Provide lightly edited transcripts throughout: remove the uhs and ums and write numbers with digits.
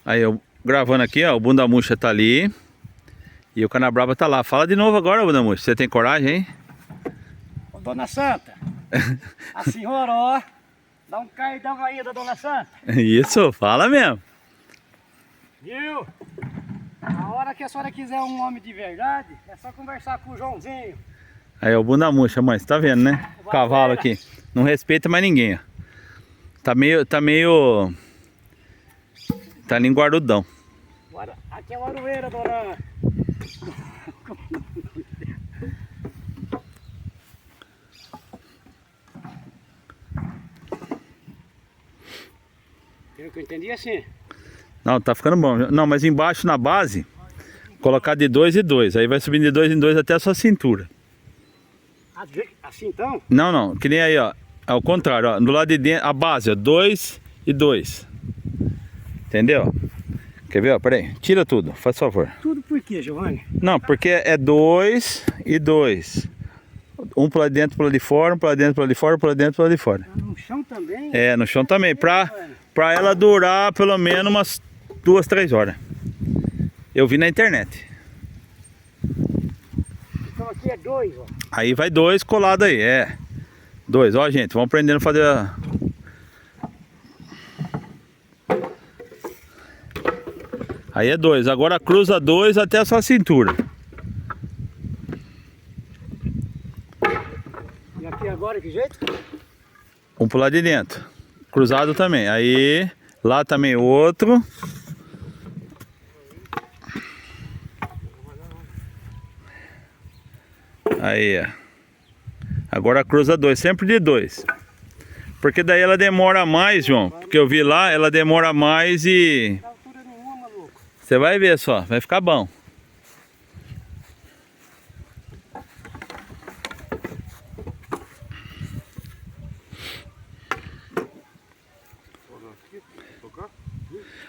Aí eu gravando aqui, ó, o Bunda Murcha tá ali. E o Canabrava tá lá. Fala de novo agora, Bunda Murcha. Você tem coragem, hein? Ô, Dona Santa, a senhora, ó, dá um caidão aí da Dona Santa. Isso, fala mesmo. Viu? A hora que a senhora quiser um homem de verdade, é só conversar com o Joãozinho. Aí, ó, o Bunda Murcha, mãe. Você tá vendo, né? O cavalo aqui. Não respeita mais ninguém, ó. Tá meio... Tá ali em guardudão. Aqui é uma aroeira, dona. Pelo que eu entendi assim. Não, tá ficando bom. Não, mas embaixo na base, colocar de 2 em 2. Aí vai subindo de 2 em 2 até a sua cintura. Assim então? Não. Que nem aí, ó. Ao contrário, ó. Do lado de dentro, a base, ó. 2 e 2. Entendeu? Quer ver, ó? Pera aí. Tira tudo, faz favor. Tudo por quê, Giovanni? Não, porque é 2 e 2. Um pra dentro, pra lá de fora, um pra dentro, pra lá de fora, um pra dentro, pra lá de fora. No chão também? É, no chão também. Pra ela durar pelo menos umas 2, 3 horas. Eu vi na internet. Então aqui é 2, ó. Aí vai 2 colado aí, é. 2, ó gente, vamos aprendendo a fazer a... Aí é 2, agora cruza 2 até a sua cintura. E aqui agora, que jeito? Um pro lado de dentro. Cruzado também. Aí, lá também outro. Aí, ó. Agora cruza 2, sempre de 2. Porque daí ela demora mais, João. Porque eu vi lá, ela demora mais e... Não dá altura nenhuma, maluco. Você vai ver só, vai ficar bom.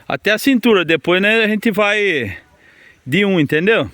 Até a cintura, depois né, a gente vai de 1, entendeu?